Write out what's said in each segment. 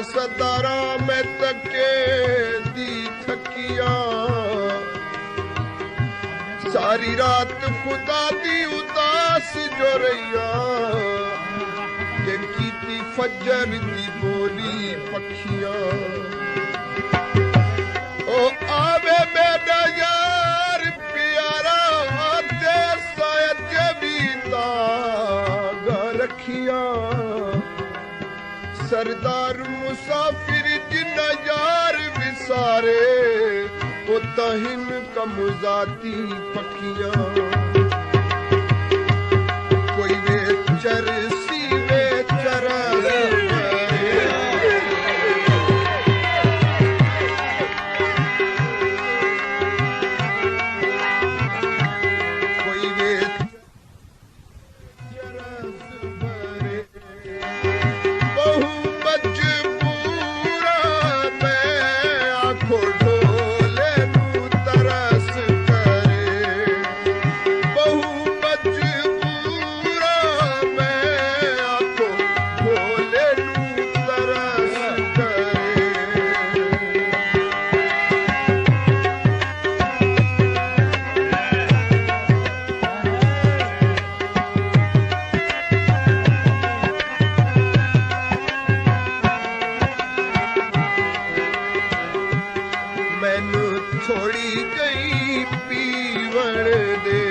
सदारा में तके दी थकिया सारी रात खुदा दी उदास जो रहिया के कीती फजर दी बोली पखिया ओ आवे मेरा यार प्यारा दे सायद बीता रखिया सरदार मुसाफिर जिन्ना यार विसारे वो तहिन कमुजाती पखियां कोई वे चरसी वे चरस कोई वे थोड़ी गई पीवण दे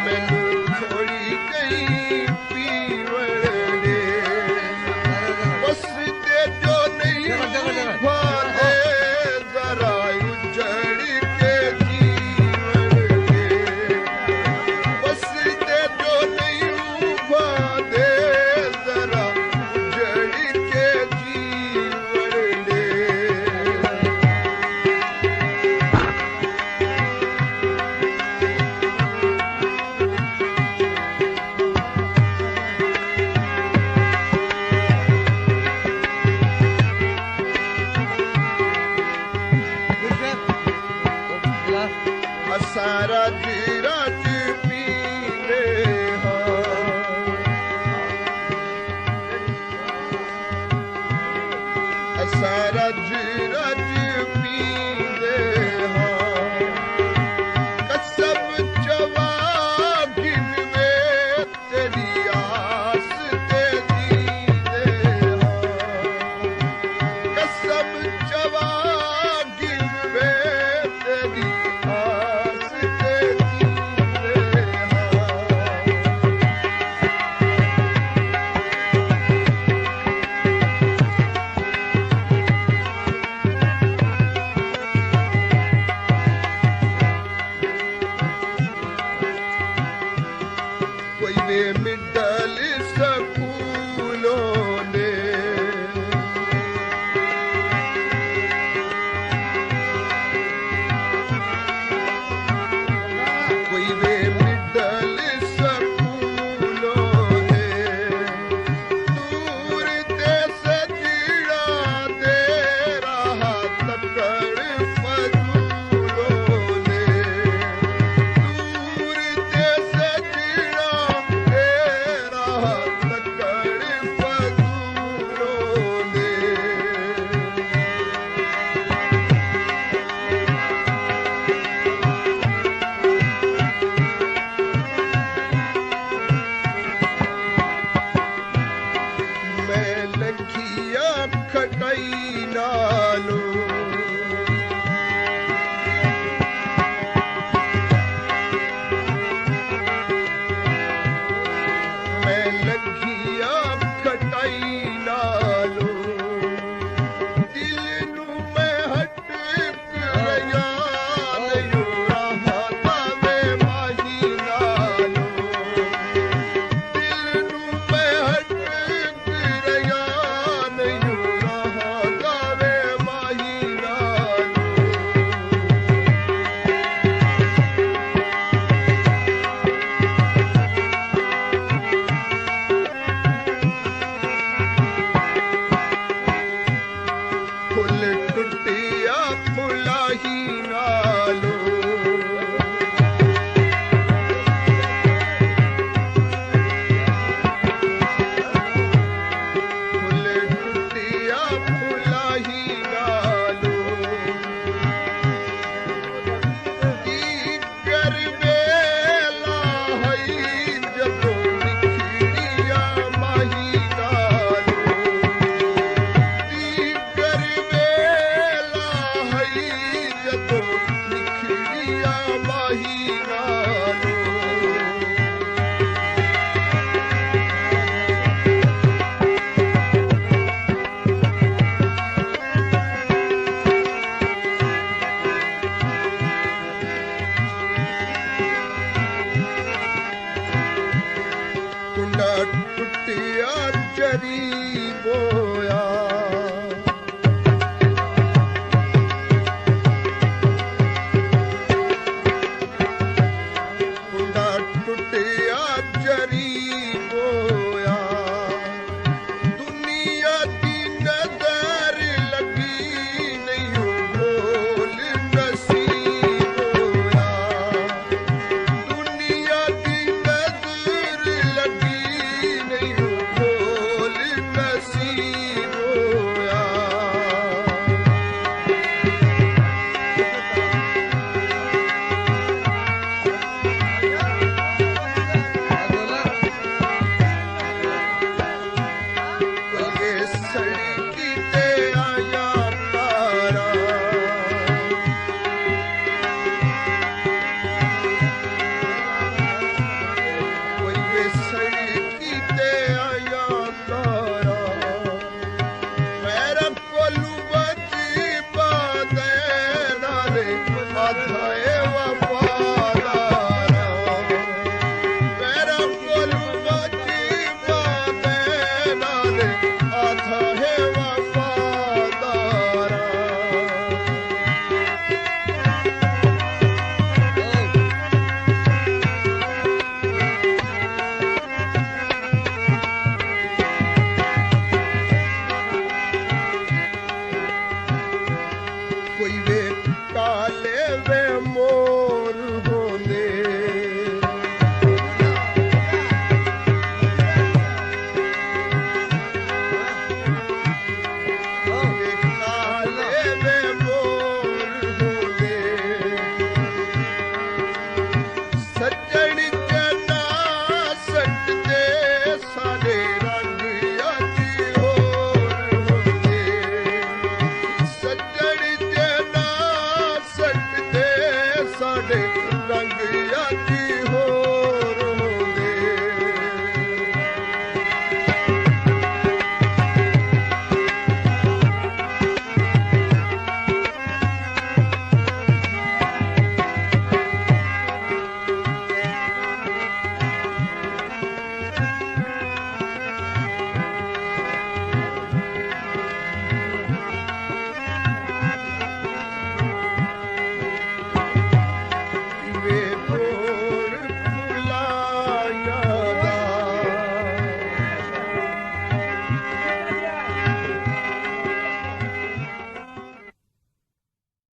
मैनू थोड़ी गई पीवण दे बस दे जो नहीं भादे जरा उजड़ के जीवन दे बस दे जो नहीं भादे सारा राज पीले सारा राज पीले कसम चवा गिनवे तेरी आस ते दीदे कसम चवा गिनवे तेरी कोई वे मिडल स्कूलों ने कोई वे मिडल स्कूलों ने दूर दे सजड़ा दे रहा तकड़ फजूलों ने दूर दे सजड़ा कुंडा टुटिया चरी बोया कुंडा टुटिया चरी बोया दुनिया दी नजर लगी नहीं बोल नसीब होया दुनिया दी नजर लगी नहीं बोल नसीब होया ये सड़की ते आया तारा कोई ये सड़की ते आया तारा मेरा कोलू बची बादे नाले आधाए वफादारा मेरा कोलू बची बादे नाले आधाए वफादारा कोई वे काले वे मोर होंदे वे काले वे मोर होंदे सच्चे